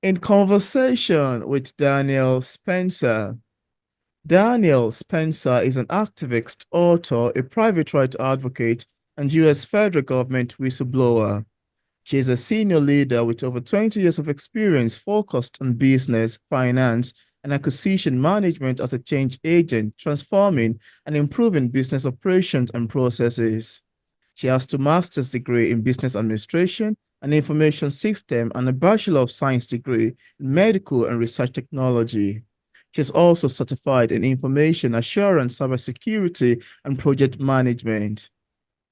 in conversation with Danielle Spencer. Danielle Spencer is an activist, author, a private right advocate, and U.S. federal government whistleblower. She is a senior leader with over 20 years of experience focused on business, finance, and acquisition management as a change agent, transforming and improving business operations and processes. She has two master's degree in business administration and information system and a Bachelor of Science degree in medical and research technology. She is also certified in information assurance, cybersecurity, and project management.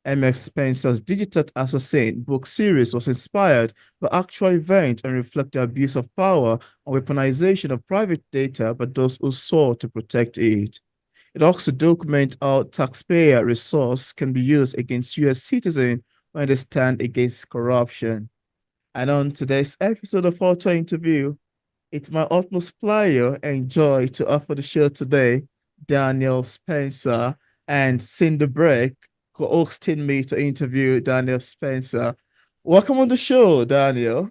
M.F. Spencer's Digital Assassin book series was inspired by actual events and reflect the abuse of power and weaponization of private data by those who sought to protect it. It also documents how taxpayer resource can be used against U.S. citizens when they stand against corruption. And on today's episode of Auto Interview, it's my utmost pleasure and joy to offer the show today Danielle Spencer and Cindy Breck co-hosting me to interview Danielle Spencer. Welcome on the show, Danielle.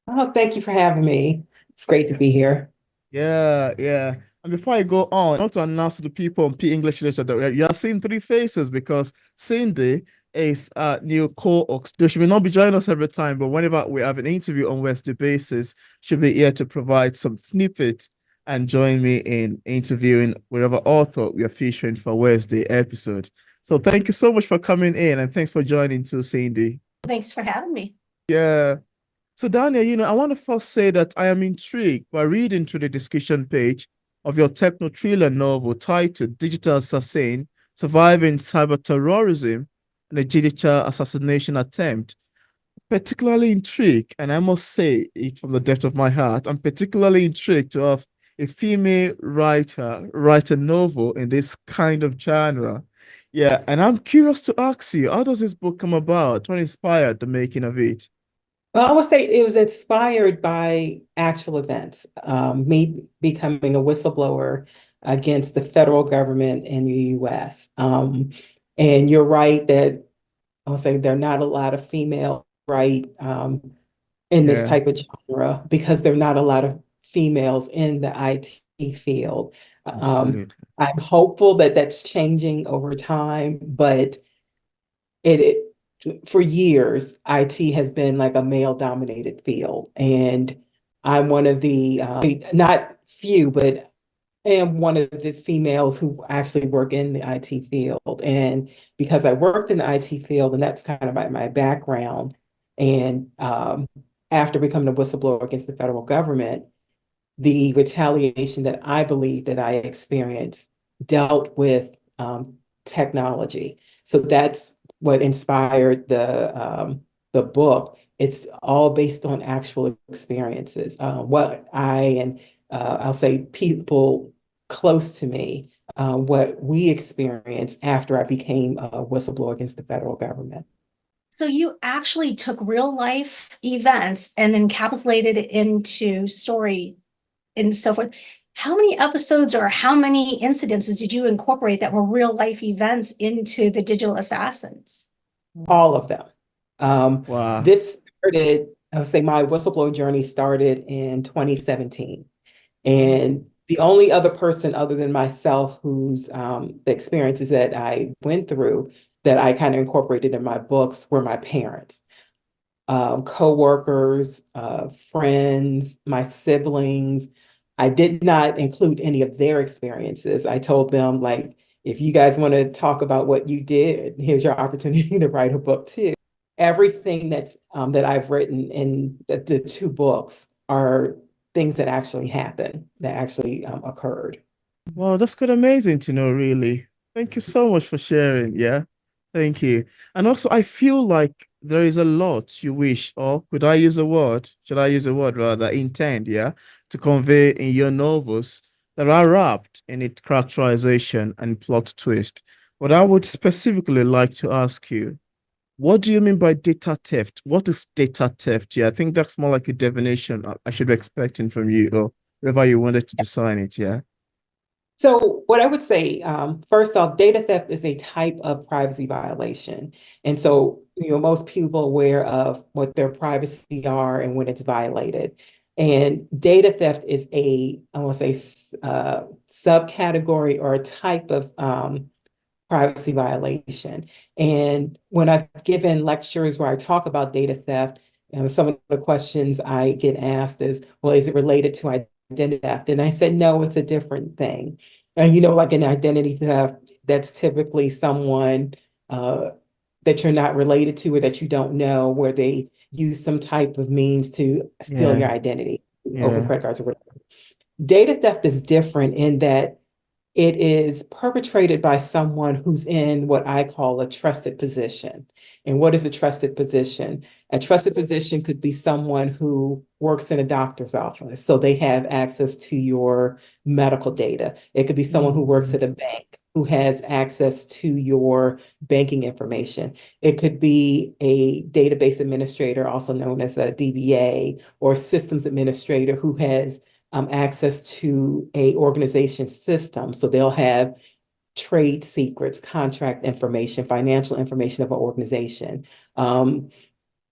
Oh, thank you for having me. It's great to be here. Yeah, yeah. And before I go on, I want to announce to the people on P English Literature that you are seeing three faces because Cindy is a new co-host. Though she may not be joining us every time, but whenever we have an interview on Wednesday basis, she'll be here to provide some snippets and join me in interviewing wherever author we are featuring for Wednesday episode. So thank you so much for coming in and thanks for joining too, Cindy. Thanks for having me. Yeah. So, Daniel, I want to first say that I am intrigued by reading through the discussion page of your techno thriller novel titled Digital Assassin Surviving Cyber Terrorism and a Digital Assassination Attempt. Particularly intrigued, and I must say it from the depth of my heart, I'm particularly intrigued to have a female writer write a novel in this kind of genre. Yeah, and I'm curious to ask you, how does this book come about? What inspired the making of it? Well, I would say it was inspired by actual events, me becoming a whistleblower against the federal government in the US. And you're right that I would say there are not a lot of female right in this Yeah, type of genre because there are not a lot of females in the IT field. absolutely. I'm hopeful that that's changing over time, but for years, IT has been like a male dominated field. And I'm one of the, not few, but am one of the females who actually work in the IT field. And because I worked in the IT field, and that's kind of my background, and after becoming a whistleblower against the federal government, the retaliation that I believe that I experienced dealt with technology. So that's what inspired the book. It's all based on actual experiences. What I and I'll say people close to me, what we experienced after I became a whistleblower against the federal government. So you actually took real life events and encapsulated it into story and so forth. How many episodes or how many incidences did you incorporate that were real life events into the Digital Assassins? All of them. Wow. This started, I would say my whistleblower journey started in 2017. And the only other person other than myself whose the experiences that I went through that I kind of incorporated in my books were my parents, co-workers, friends, my siblings. I did not include any of their experiences. I told them, like, if you guys want to talk about what you did, here's your opportunity to write a book too. Everything that I've written in the two books are things that actually happened, that actually occurred. Wow, that's quite amazing to know, really. Thank you so much for sharing. Yeah, thank you. And also, I feel like there is a lot you wish, or could I use a word? Should I use a word rather, intend, yeah, to convey in your novels that are wrapped in its characterization and plot twist. But I would specifically like to ask you, what do you mean by data theft? What is data theft? Yeah, I think that's more like a definition I should be expecting from you, or whatever you wanted to design it, yeah. So what I would say, first off, data theft is a type of privacy violation. And so, most people are aware of what their privacy are and when it's violated. And data theft is I want to say, subcategory or a type of privacy violation. And when I've given lectures where I talk about data theft, some of the questions I get asked is, well, is it related to identity theft? And I said, no, it's a different thing. And like an identity theft, that's typically someone that you're not related to or that you don't know, where they use some type of means to steal Yeah. your identity, open Yeah. credit cards or whatever. Data theft is different in that it is perpetrated by someone who's in what I call a trusted position. And what is a trusted position? A trusted position could be someone who works in a doctor's office, so they have access to your medical data. It could be someone who works Mm. at a bank who has access to your banking information. It could be a database administrator, also known as a DBA, or systems administrator who has access to a organization system. So they'll have trade secrets, contract information, financial information of an organization.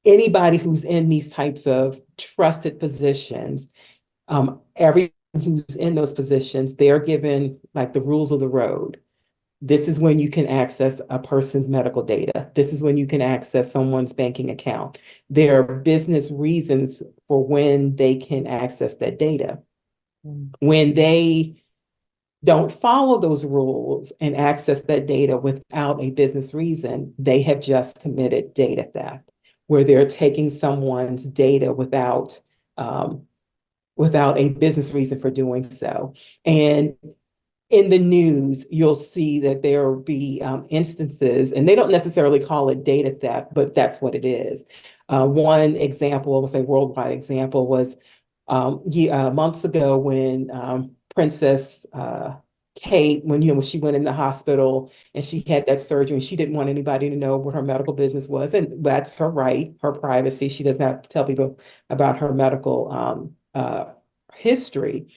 Anybody who's in these types of trusted positions, everyone who's in those positions, they're given like the rules of the road. This is when you can access a person's medical data. This is when you can access someone's banking account. There are business reasons for when they can access that data. When they don't follow those rules and access that data without a business reason, they have just committed data theft, where they're taking someone's data without a business reason for doing so. And in the news, you'll see that there will be instances, and they don't necessarily call it data theft, but that's what it is. One example, I will say worldwide example, was months ago when Princess Kate, when she went in the hospital and she had that surgery, and she didn't want anybody to know what her medical business was, and that's her right, her privacy. She doesn't have to tell people about her medical history.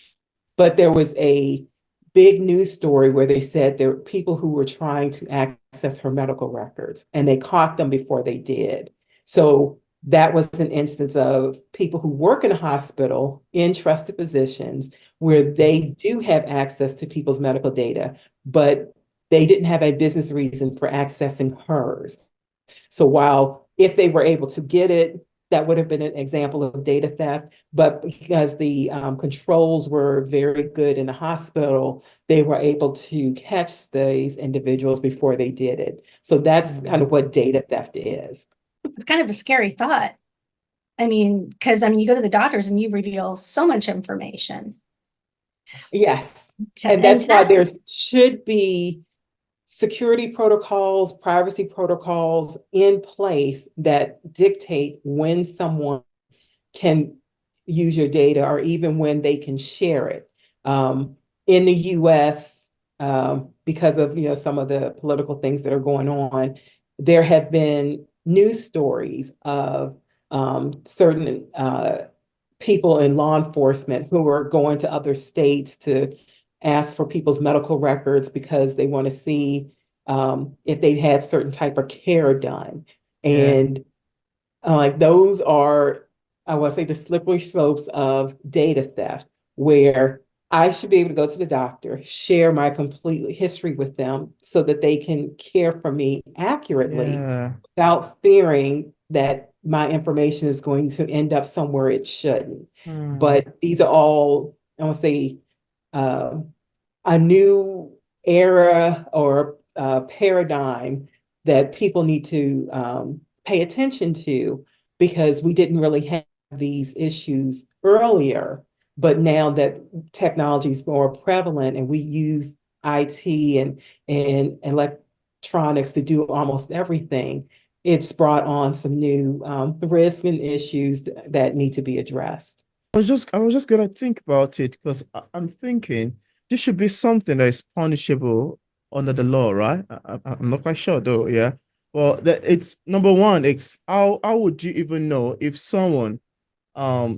But there was a big news story where they said there were people who were trying to access her medical records, and they caught them before they did. So that was an instance of people who work in a hospital in trusted positions where they do have access to people's medical data, but they didn't have a business reason for accessing hers. So while if they were able to get it, that would have been an example of data theft. But because the controls were very good in the hospital, they were able to catch these individuals before they did it. So that's kind of what data theft is. It's kind of a scary thought. I mean, because you go to the doctors and you reveal so much information. Yes. And And that's why that, there should be security protocols, privacy protocols in place that dictate when someone can use your data or even when they can share it. In the US, because of some of the political things that are going on, there have been news stories of certain people in law enforcement who are going to other states to ask for people's medical records because they want to see if they've had certain type of care done. Yeah. And like those are, I want to say, the slippery slopes of data theft, where I should be able to go to the doctor, share my complete history with them so that they can care for me accurately Yeah. without fearing that my information is going to end up somewhere it shouldn't. Hmm. But these are all, I want to say, uh, a new era or paradigm that people need to pay attention to, because we didn't really have these issues earlier. But now that technology is more prevalent and we use IT and electronics to do almost everything, it's brought on some new risks and issues that need to be addressed. I was just gonna think about it because I'm thinking this should be something that is punishable under the law, right? I'm not quite sure though, yeah. Well, it's number one, it's how would you even know if someone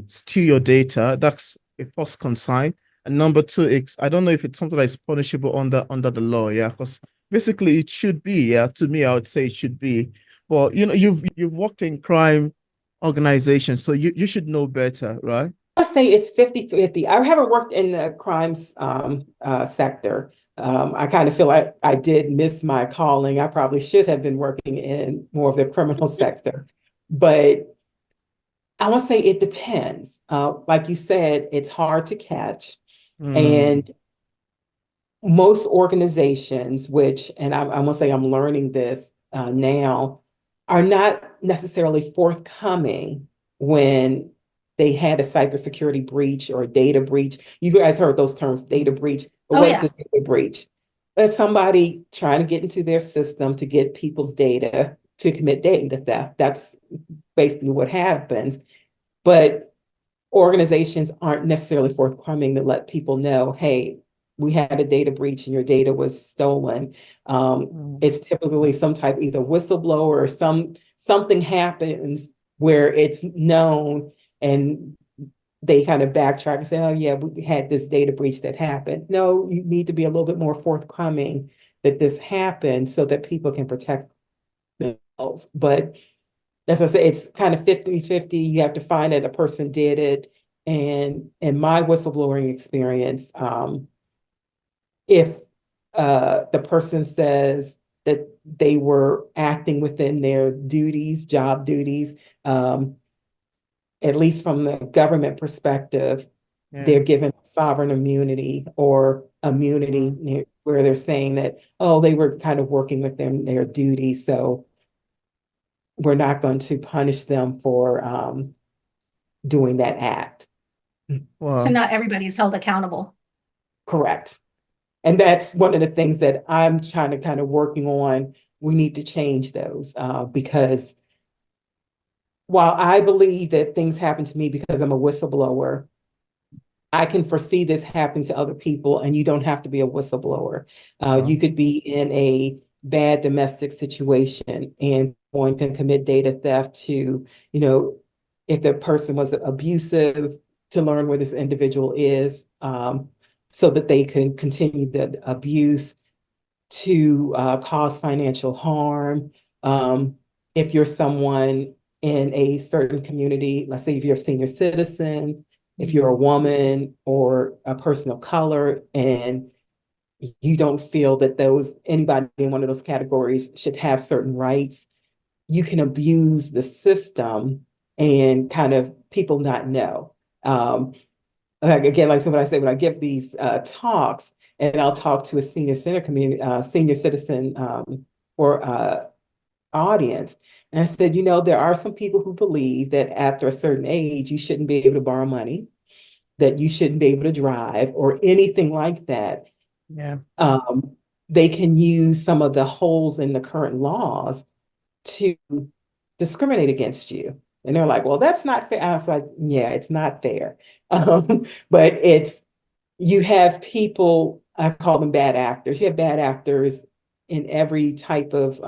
steal your data? That's a first concern. And number two, it's I don't know if it's something that is punishable under the law, yeah, because basically it should be, yeah. To me, I would say it should be. But you've worked in crime organizations, so you should know better, right? I say it's 50-50. I haven't worked in the crimes sector. I kind of feel like I did miss my calling. I probably should have been working in more of the criminal sector. But I want to say it depends. Like you said, it's hard to catch. Mm, And most organizations, which, and I want to say I'm learning this now, are not necessarily forthcoming when they had a cybersecurity breach or a data breach. You guys heard those terms, data breach, but Oh, what is yeah. a data breach? That's somebody trying to get into their system to get people's data to commit data theft. That's basically what happens. But organizations aren't necessarily forthcoming to let people know, hey, we had a data breach and your data was stolen. mm, It's typically some type, either whistleblower or something happens where it's known and they kind of backtrack and say, oh yeah, we had this data breach that happened. No, you need to be a little bit more forthcoming that this happened so that people can protect themselves. But as I say, it's kind of 50-50. You have to find that a person did it. And in my whistleblowing experience, if the person says that they were acting within their duties, job duties, um, at least from the government perspective, yeah. they're given sovereign immunity or Mm, immunity where they're saying that, oh, they were kind of working within their duties. So we're not going to punish them for doing that act. So wow. not everybody is held accountable. Correct. And that's one of the things that I'm trying to kind of working on. We need to change those because while I believe that things happen to me because I'm a whistleblower, I can foresee this happening to other people, and you don't have to be a whistleblower. Wow. You could be in a bad domestic situation and one can commit data theft to, if the person was abusive, to learn where this individual is, so that they can continue the abuse, to cause financial harm. Um, if you're someone in a certain community, let's say if you're a senior citizen, if you're a Mm, woman or a person of color, and you don't feel that anybody in one of those categories should have certain rights, you can abuse the system and kind of people not know. Like again, like so when I say when I give these talks, and I'll talk to a senior citizen or audience, and I said, there are some people who believe that after a certain age, you shouldn't be able to borrow money, that you shouldn't be able to drive, or anything like that. yeah. Um, they can use some of the holes in the current laws to discriminate against you. And they're like, well, that's not fair. I was like, yeah, it's not fair. But you have people, I call them bad actors. You have bad actors in every type of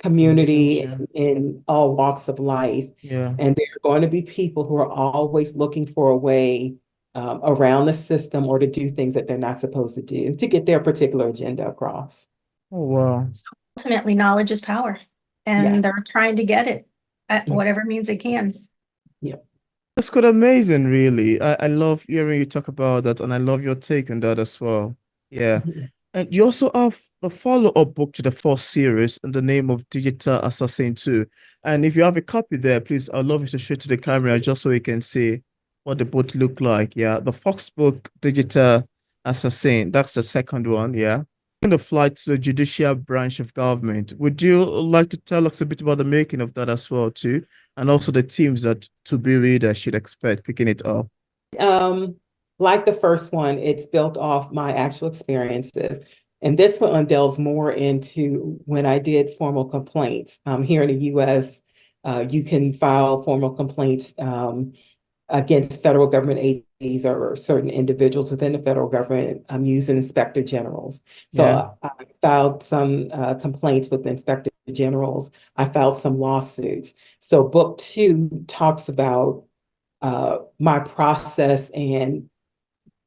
community Conversation. and in all walks of life. Yeah. And there are going to be people who are always looking for a way around the system or to do things that they're not supposed to do to get their particular agenda across. Oh, wow. So ultimately, knowledge is power, Yes. and they're trying to get it at Mhm. whatever means they can. Yeah. That's quite amazing, really. I love hearing you talk about that, and I love your take on that as well. Yeah. Mhm. And you also have the follow-up book to the first series in the name of Digital Assassin 2. And if you have a copy there, please, I'd love you to show it to the camera just so we can see what the book look like. Yeah. The first book, Digital Assassin, that's the second one. Yeah. In the flight to the judicial branch of government, would you like to tell us a bit about the making of that as well, too? And also the teams that to-be readers should expect picking it up. Um, like the first one, it's built off my actual experiences. And this one delves more into when I did formal complaints. Here in the US, you can file formal complaints against federal government agencies or certain individuals within the federal government using inspector generals. So Yeah. I filed some complaints with the inspector generals. I filed some lawsuits. So book two talks about my process and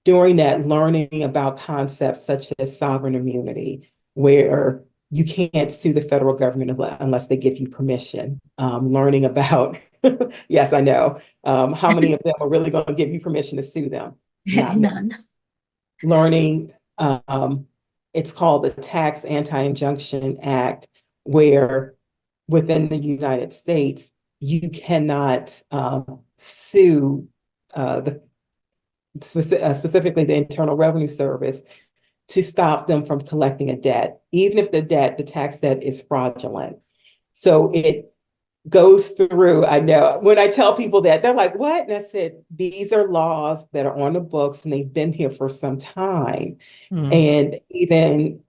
during that learning about concepts such as sovereign immunity, where you can't sue the federal government unless they give you permission. Learning about Yes, I know. How many of them are really going to give you permission to sue them? Not many. None. Learning, it's called the Tax Anti-Injunction Act, where within the United States, you cannot sue the specifically the Internal Revenue Service to stop them from collecting a debt, even if the tax debt is fraudulent. So it goes through, I know when I tell people that, they're like, what? And I said, these are laws that are on the books and they've been here for some time. Mm. And even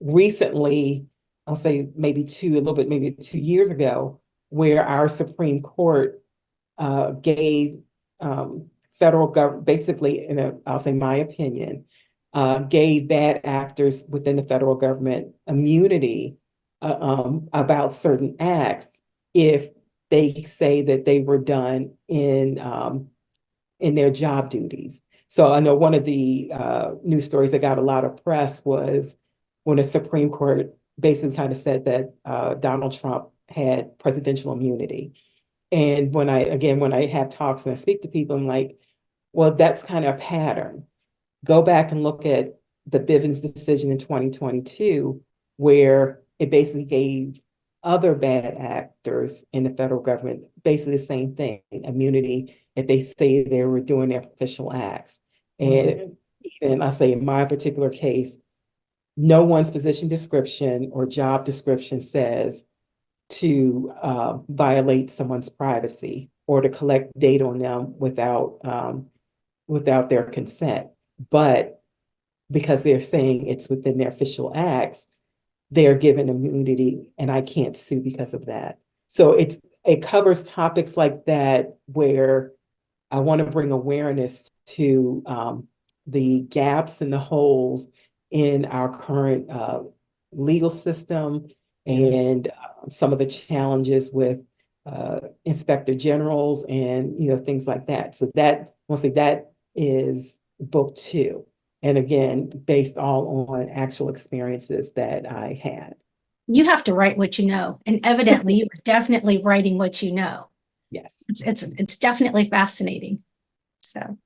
recently, I'll say maybe a little bit, maybe 2 years ago, where our Supreme Court gave federal government, basically, I'll say my opinion, gave bad actors within the federal government immunity about certain acts if they say that they were done in their job duties. So I know one of the news stories that got a lot of press was when the Supreme Court basically kind of said that Donald Trump had presidential immunity. And when I have talks and I speak to people, I'm like, well, that's kind of a pattern. Go back and look at the Bivens decision in 2022, where it basically gave other bad actors in the federal government basically the same thing, immunity, if they say they were doing their official acts. And even I say in my particular case, no one's position description or job description says to violate someone's privacy or to collect data on them without their consent. But because they're saying it's within their official acts, they're given immunity and I can't sue because of that. So it covers topics like that where I want to bring awareness to the gaps and the holes in our current legal system and some of the challenges with inspector generals and things like that. So that mostly that is book 2. And again, based all on actual experiences that I had. You have to write what you know, and evidently you are definitely writing what you know. Yes. It's definitely fascinating. So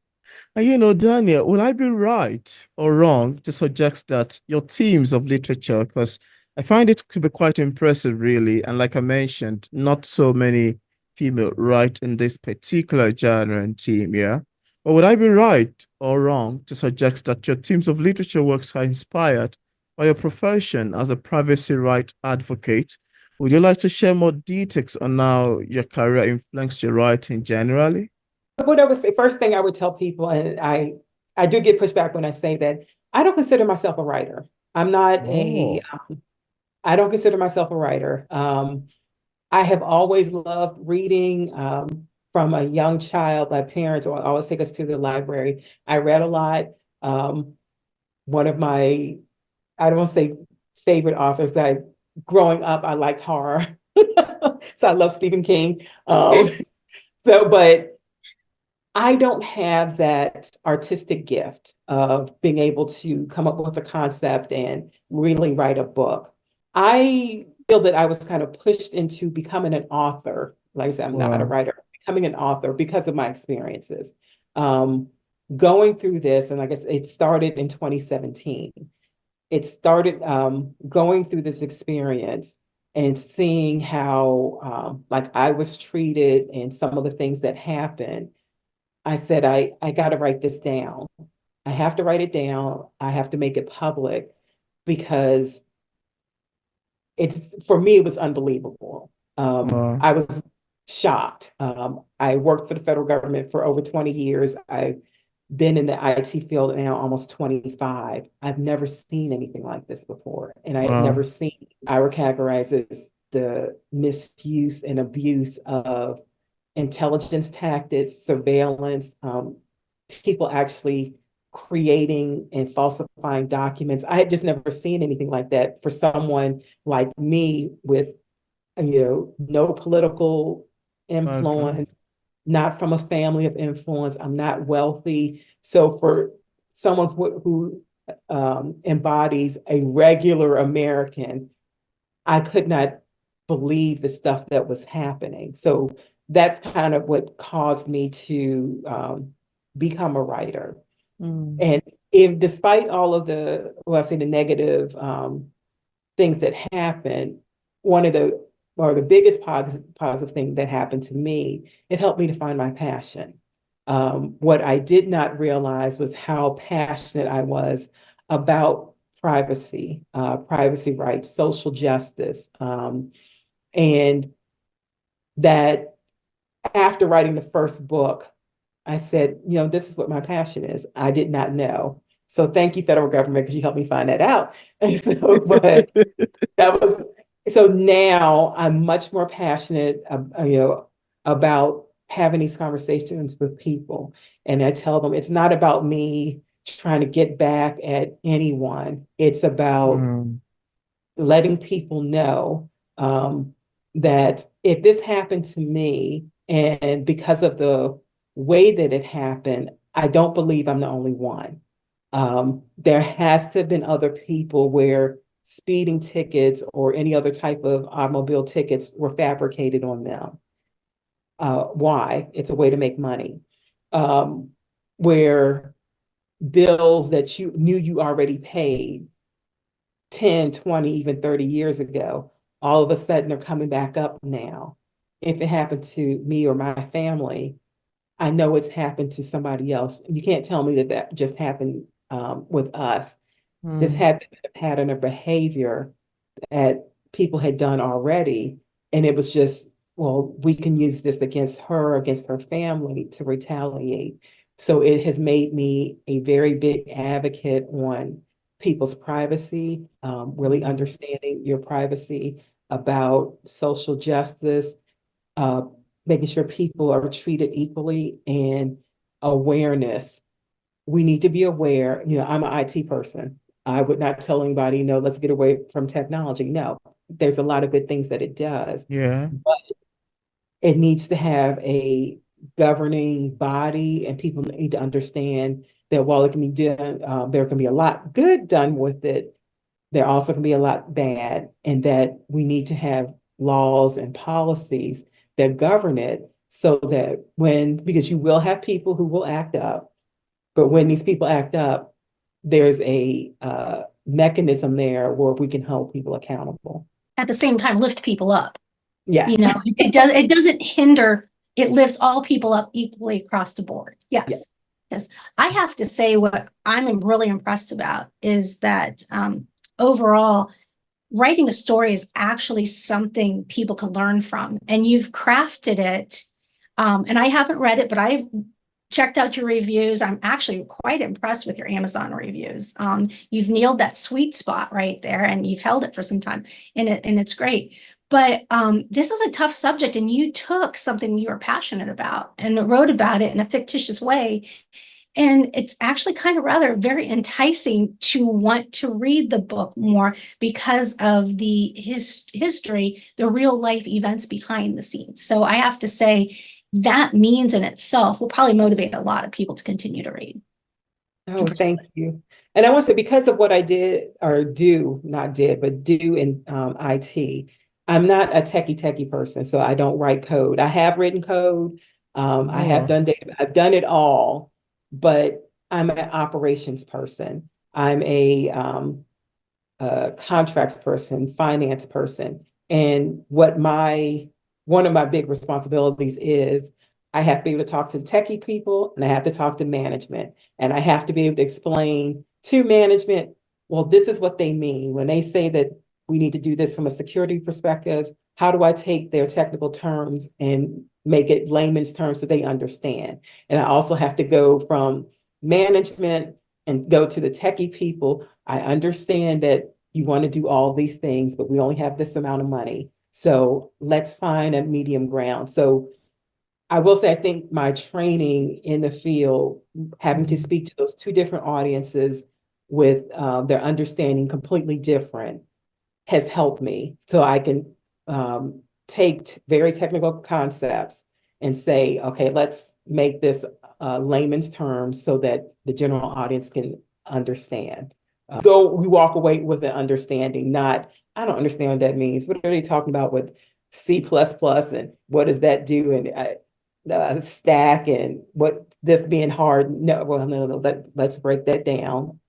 And Daniel, would I be right or wrong to suggest that your themes of literature, because I find it could be quite impressive, really, and like I mentioned, not so many female write in this particular genre and theme, yeah? Or would I be right or wrong to suggest that your themes of literature works are inspired by your profession as a privacy right advocate? Would you like to share more details on how your career influenced your writing generally? What I would say, first thing I would tell people, and I do get pushback when I say that, I don't consider myself a writer. I'm not a, Oh, I don't consider myself a writer. I have always loved reading from a young child. My parents would always take us to the library. I read a lot. One of my, I don't want to say favorite authors that growing up, I liked horror. So I love Stephen King. But I don't have that artistic gift of being able to come up with a concept and really write a book. I feel that I was kind of pushed into becoming an author. Like I said, I'm not a wow. writer, becoming an author because of my experiences. Um, Going through this, and I guess it started in 2017. It started going through this experience and seeing how like I was treated and some of the things that happened. I said, I got to write this down. I have to write it down. I have to make it public because for me, it was unbelievable. Wow. I was shocked. I worked for the federal government for over 20 years. I've been in the IT field now almost 25. I've never seen anything like this before. And I had never Wow. seen, I would categorize it as the misuse and abuse of intelligence tactics, surveillance, people actually creating and falsifying documents. I had just never seen anything like that for someone like me with, no political Background. influence, not from a family of influence. I'm not wealthy. So for someone who embodies a regular American, I could not believe the stuff that was happening. So that's kind of what caused me to become a writer. And if despite all of the, well, I say the negative things that happened, one of the, or the biggest positive thing that happened to me, it helped me to find my passion. What I did not realize was how passionate I was about privacy, privacy rights, social justice, and that after writing the first book, I said, this is what my passion is. I did not know. So thank you, federal government, because you helped me find that out. And so, but that was, so now I'm much more passionate, about having these conversations with people. And I tell them it's not about me trying to get back at anyone. It's about letting people know that if this happened to me, and because of the way that it happened, I don't believe I'm the only one. There has to have been other people where speeding tickets or any other type of automobile tickets were fabricated on them. Why? It's a way to make money. Where bills that you knew you already paid 10, 20, even 30 years ago, all of a sudden they're coming back up now. If it happened to me or my family, I know it's happened to somebody else. You can't tell me that that just happened with us. This had been a pattern of behavior that people had done already. And it was just, well, we can use this against her, against her family to retaliate. So it has made me a very big advocate on people's privacy, really understanding your privacy, about social justice, uh, making sure people are treated equally, and awareness. We need to be aware. I'm an IT person. I would not tell anybody, no, let's get away from technology. No, there's a lot of good things that it does, Yeah. but it needs to have a governing body, and people need to understand that while it can be done, there can be a lot good done with it. There also can be a lot bad, and that we need to have laws and policies that govern it, so that because you will have people who will act up, but when these people act up, there's a mechanism there where we can hold people accountable. At the same time, lift people up. Yes. It doesn't hinder, it lifts all people up equally across the board. Yes. Yes. Yes. I have to say, what I'm really impressed about is that overall, writing a story is actually something people can learn from, and you've crafted it. And I haven't read it, but I've checked out your reviews. I'm actually quite impressed with your Amazon reviews. You've nailed that sweet spot right there, and you've held it for some time, and it's great. But this is a tough subject, and you took something you were passionate about and wrote about it in a fictitious way. And it's actually kind of rather very enticing to want to read the book more because of the history, the real life events behind the scenes. So I have to say that means in itself will probably motivate a lot of people to continue to read. Oh, thank you. And I want to say, because of what I did, or do, not did, but do in IT, I'm not a techie person, so I don't write code. I have written code. I have done data, I've done it all, but I'm an operations person. I'm a contracts person, finance person. And one of my big responsibilities is, I have to be able to talk to techie people, and I have to talk to management, and I have to be able to explain to management, well, this is what they mean when they say that we need to do this from a security perspective. How do I take their technical terms and make it layman's terms so they understand? And I also have to go from management and go to the techie people. I understand that you want to do all these things, but we only have this amount of money. So let's find a medium ground. So I will say, I think my training in the field, having to speak to those two different audiences with their understanding completely different, has helped me. So I can take very technical concepts and say, okay, let's make this layman's terms so that the general audience can understand. We walk away with an understanding, not, I don't understand what that means. What are they talking about with C++ and what does that do? And stack and what this being hard. No, well, no, let's break that down.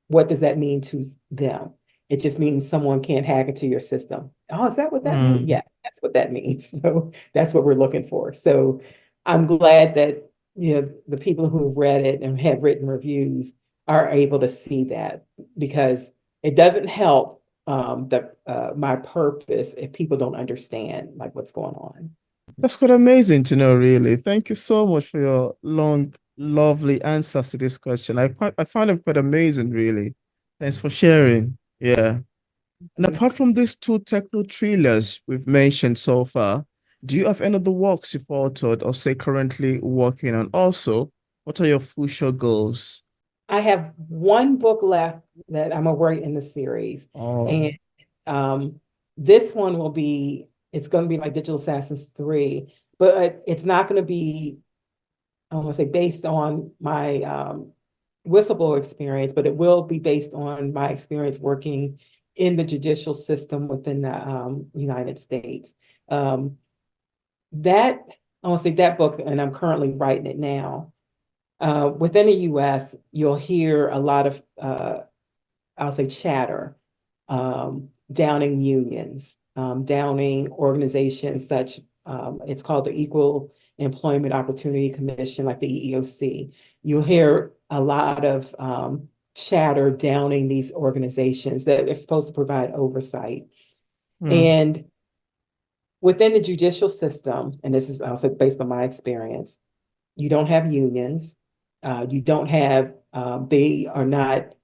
What does that mean to them? It just means someone can't hack into your system. Oh, is that what that means? Mm. Yeah, that's what that means. So that's what we're looking for. So I'm glad that the people who've read it and have written reviews are able to see that, because it doesn't help my purpose if people don't understand like what's going on. That's quite amazing to know, really. Thank you so much for your long, lovely answers to this question. I found them quite amazing, really. Thanks for sharing. Yeah. And apart from these two techno thrillers we've mentioned so far, do you have any other works you've authored or say currently working on? Also, what are your future goals? I have one book left that I'm gonna write in the series, Oh, and um, this one it's gonna be like Digital Assassins 3, but it's not gonna be, I want to say, based on my whistleblower experience, but it will be based on my experience working in the judicial system within the United States. Um, that I want to say that book, and I'm currently writing it now. Within the US, you'll hear a lot of, I'll say, chatter, downing unions, downing organizations such, it's called the Equal Employment Opportunity Commission, like the EEOC. You'll hear a lot of chatter downing these organizations that are supposed to provide oversight. hmm, And within the judicial system, and this is also based on my experience, you don't have unions. You don't have, they are not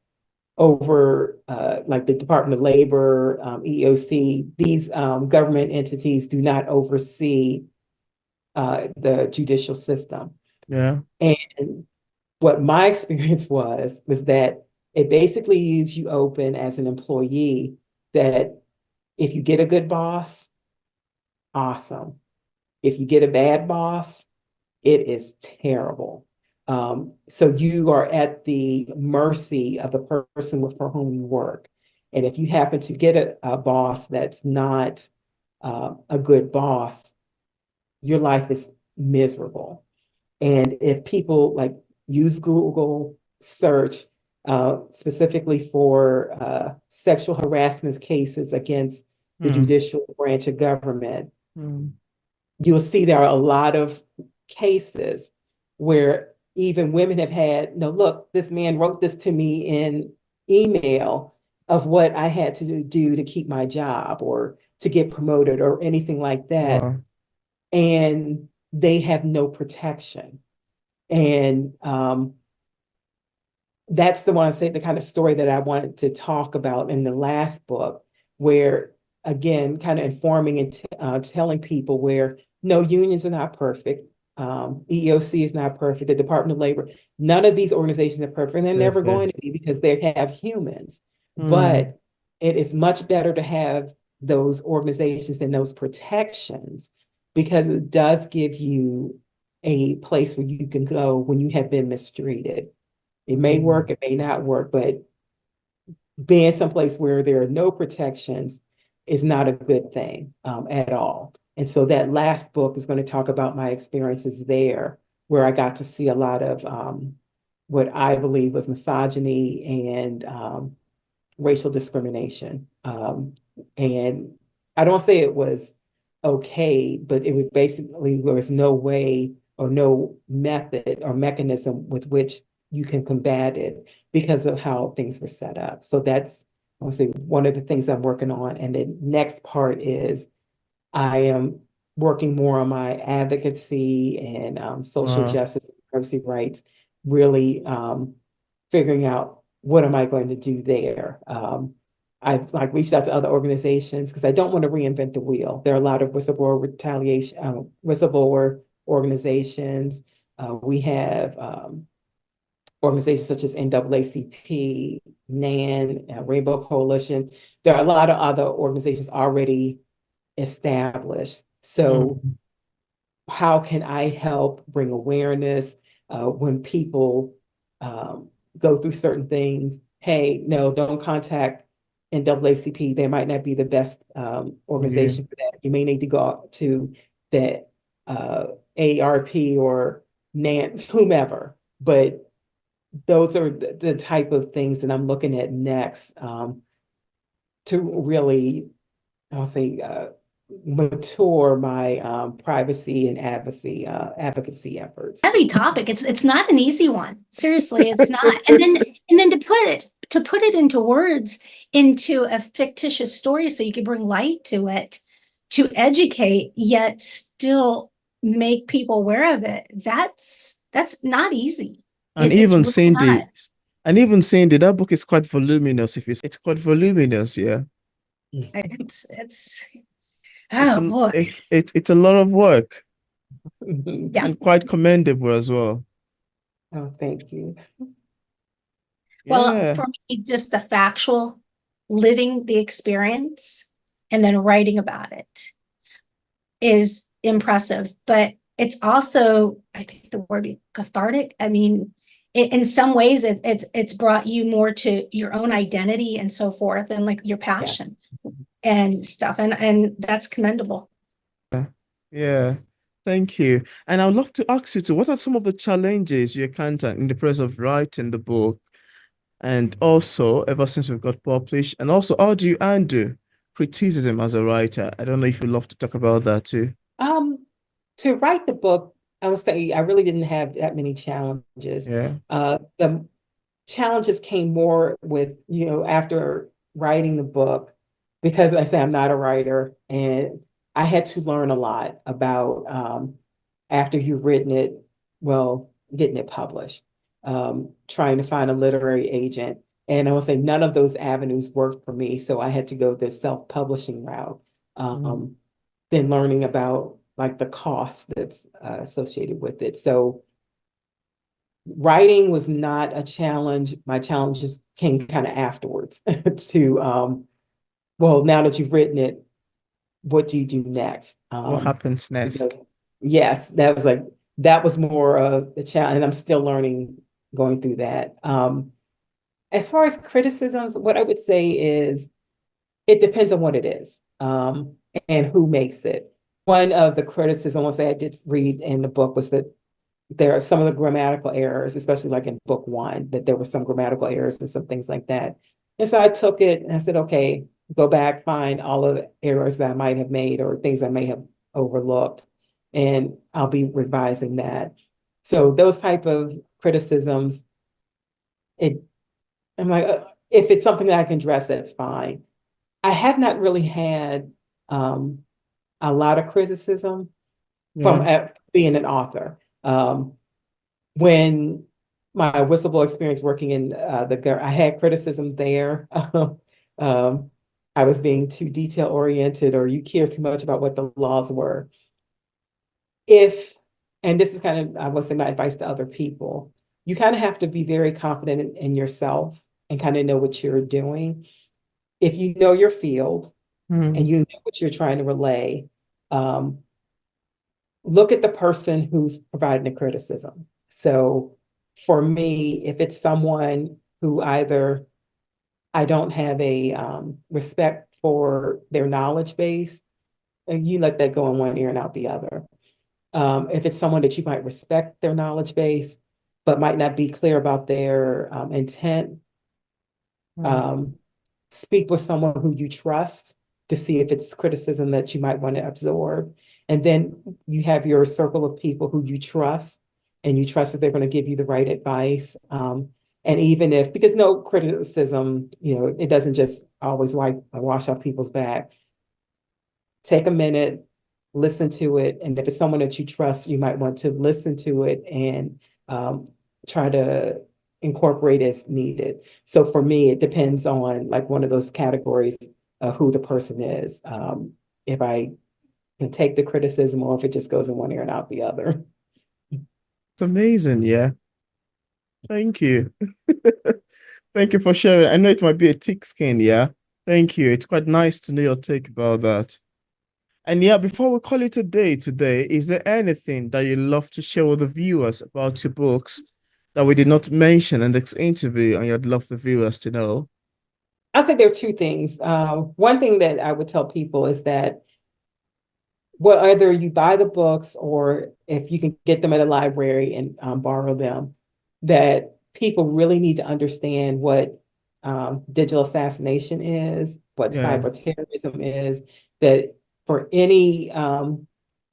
over like the Department of Labor, EEOC. These government entities do not oversee the judicial system. yeah. And what my experience was that it basically leaves you open as an employee that if you get a good boss, awesome. If you get a bad boss, it is terrible. So you are at the mercy of the person for whom you work. And if you happen to get a boss that's not a good boss, your life is miserable. And if people like use Google search specifically for sexual harassment cases against the Hmm, judicial branch of government, hmm. you'll see there are a lot of cases where even women have had, no, look, this man wrote this to me in email of what I had to do to keep my job or to get promoted or anything like that. Wow. And they have no protection. And that's the one I say the kind of story that I wanted to talk about in the last book, where again, kind of informing and telling people where no, unions are not perfect. EEOC is not perfect. The Department of Labor, none of these organizations are perfect, and they're never going Perfect. to be because they have humans. Hmm, But it is much better to have those organizations and those protections because it does give you a place where you can go when you have been mistreated. It may hmm. work, it may not work, but being someplace where there are no protections is not a good thing at all. And so that last book is going to talk about my experiences there, where I got to see a lot of what I believe was misogyny and racial discrimination. And I don't say it was okay, but it was basically there was no way or no method or mechanism with which you can combat it because of how things were set up. So that's, I want to say, one of the things I'm working on. And the next part is I am working more on my advocacy and social Wow. justice and privacy rights, really figuring out what am I going to do there. I've like reached out to other organizations because I don't want to reinvent the wheel. There are a lot of whistleblower retaliation, whistleblower organizations. We have organizations such as NAACP, NAN, Rainbow Coalition. There are a lot of other organizations already established. So Hmm, how can I help bring awareness when people go through certain things? Hey, no, don't contact NAACP, they might not be the best Yeah. organization for that. You may need to go to the ARP or NAN, whomever. But those are the type of things that I'm looking at next to really, I'll say, mature my privacy and advocacy efforts. Heavy topic. It's not an easy one. Seriously, it's not. And then to put it into words, into a fictitious story so you can bring light to it, to educate, yet still make people aware of it. That's not easy. And It's even really not. Cindy, and even Cindy, that book is quite voluminous. If it's quite voluminous, yeah. It's It's oh boy. it's a lot of work Yeah. and quite commendable as well. Oh, thank you. Well, Yeah. for me, just the factual, living the experience and then writing about it is impressive. But it's also, I think the word be cathartic. I mean, in some ways, it's brought you more to your own identity and so forth, and like your Yes. passion and stuff, and that's commendable. Yeah. Thank you. And I would like to ask you too, what are some of the challenges you encountered in the process of writing the book? And also, ever since we've got published, and also, how do you undo criticism as a writer? I don't know if you'd love to talk about that too. Um, to write the book, I would say I really didn't have that many challenges. Yeah. The challenges came more with, after writing the book, because I say I'm not a writer, and I had to learn a lot about after you've written it, well, getting it published, trying to find a literary agent. And I will say none of those avenues worked for me. So I had to go the self-publishing route. Mm. Um, then learning about like the cost that's associated with it. So writing was not a challenge. My challenges came kind of afterwards to, well, now that you've written it, what do you do next? What happens next? Because, yes, that was more of the challenge, and I'm still learning going through that. As far as criticisms, what I would say is it depends on what it is, and who makes it. One of the criticisms I want to say I did read in the book was that there are some of the grammatical errors, especially like in book one, that there were some grammatical errors and some things like that. And so I took it and I said, okay, go back, find all of the errors that I might have made or things I may have overlooked, and I'll be revising that. So those type of criticisms, it I'm like, if it's something that I can address, that's fine. I have not really had um, a lot of criticism from Yeah. being an author. When my whistleblower experience working in I had criticism there. Um, I was being too detail oriented, or you care too much about what the laws were. If, and this is kind of, I would say my advice to other people, you kind of have to be very confident in yourself and kind of know what you're doing. If you know your field and Mm. you know what you're trying to relay, um, look at the person who's providing the criticism. So for me, if it's someone who either I don't have a respect for their knowledge base, you let that go in one ear and out the other. If it's someone that you might respect their knowledge base, but might not be clear about their intent, Mm. um, speak with someone who you trust to see if it's criticism that you might want to absorb. And then you have your circle of people who you trust, and you trust that they're going to give you the right advice. And even if, because no criticism, it doesn't just always wash off people's back. Take a minute, listen to it. And if it's someone that you trust, you might want to listen to it and try to incorporate as needed. So for me, it depends on like one of those categories of who the person is. If I can take the criticism or if it just goes in one ear and out the other. It's amazing. Yeah. Thank you. Thank you for sharing. I know it might be a thick skin. Yeah. Thank you. It's quite nice to know your take about that. And yeah, before we call it a day today, is there anything that you love to share with the viewers about your books that we did not mention in this interview and you'd love the viewers to know? I'll say there are two things. One thing that I would tell people is that whether you buy the books or if you can get them at a library and borrow them, that people really need to understand what digital assassination is, what Yeah. cyber terrorism is, that for any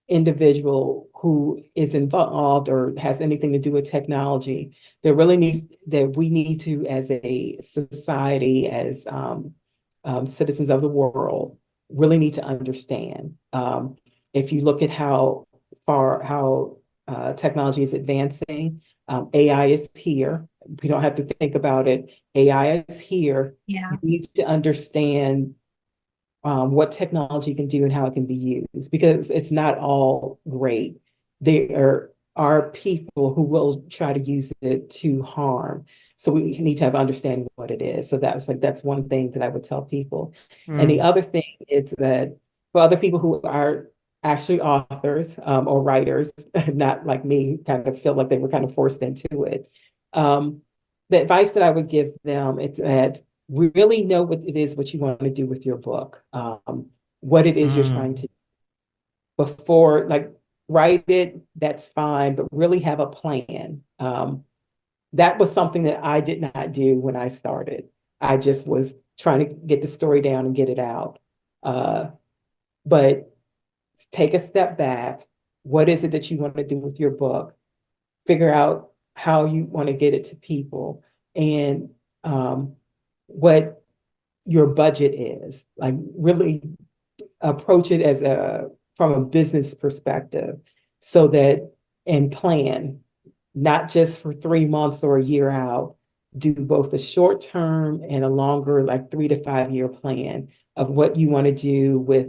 individual who is involved or has anything to do with technology, there really needs that we need to, as a society, as citizens of the world, really need to understand. If you look at how technology is advancing, AI is here. We don't have to think about it. AI is here. Yeah. You need to understand what technology can do and how it can be used, because it's not all great. There are people who will try to use it to harm. So we need to have understanding what it is. So that's one thing that I would tell people. And the Mm. other thing is that for other people who are actually authors or writers, not like me, kind of feel like they were kind of forced into it. The advice that I would give them is that really know what it is, what you want to do with your book, what it is you're trying Mm. to before, like, write it, that's fine, but really have a plan. That was something that I did not do when I started. I just was trying to get the story down and get it out. But take a step back. What is it that you want to do with your book? Figure out how you want to get it to people, and what your budget is. Like, really approach it as from a business perspective, so that, and plan, not just for 3 months or a year out. Do both a short term and a longer, like 3 to 5 year plan of what you want to do with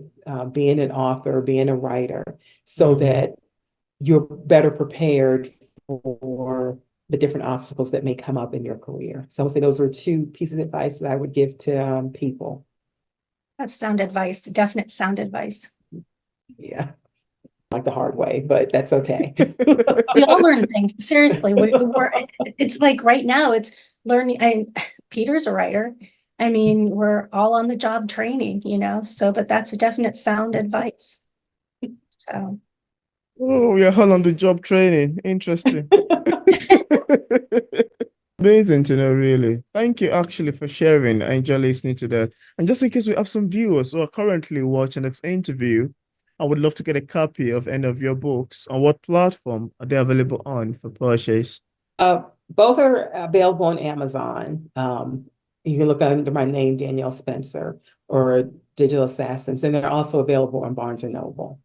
being an author, being a writer, so Mm. that you're better prepared for the different obstacles that may come up in your career. So I would say those were two pieces of advice that I would give to people. That's sound advice, definite sound advice. Yeah, like the hard way, but that's okay. We all learn things. Seriously, it's like right now it's learning. Peter's a writer. I mean, we're all on the job training, so, but that's a definite sound advice. So. Oh, we are all on the job training. Interesting. Amazing to know, really. Thank you actually for sharing. I enjoy listening to that. And just in case we have some viewers who are currently watching this interview, I would love to get a copy of any of your books. On what platform are they available on for purchase? Both are available on Amazon. You can look under my name, Danielle Spencer, or Digital Assassins, and they're also available on Barnes and Noble.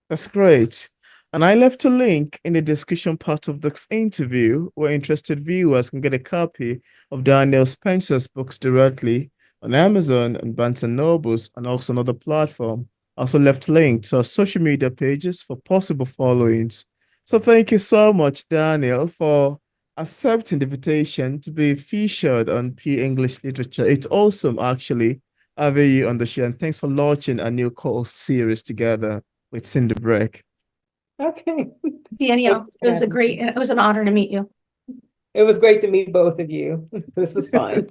That's great. And I left a link in the description part of this interview where interested viewers can get a copy of Danielle Spencer's books directly on Amazon and Barnes and Nobles and also another platform. I also left links to our social media pages for possible followings. So thank you so much, Danielle, for accepting the invitation to be featured on P English Literature. It's awesome, actually, having you on the show. And thanks for launching a new course series together with Cindy Breck. Okay. Danielle, it was an honor to meet you. It was great to meet both of you. This was fun.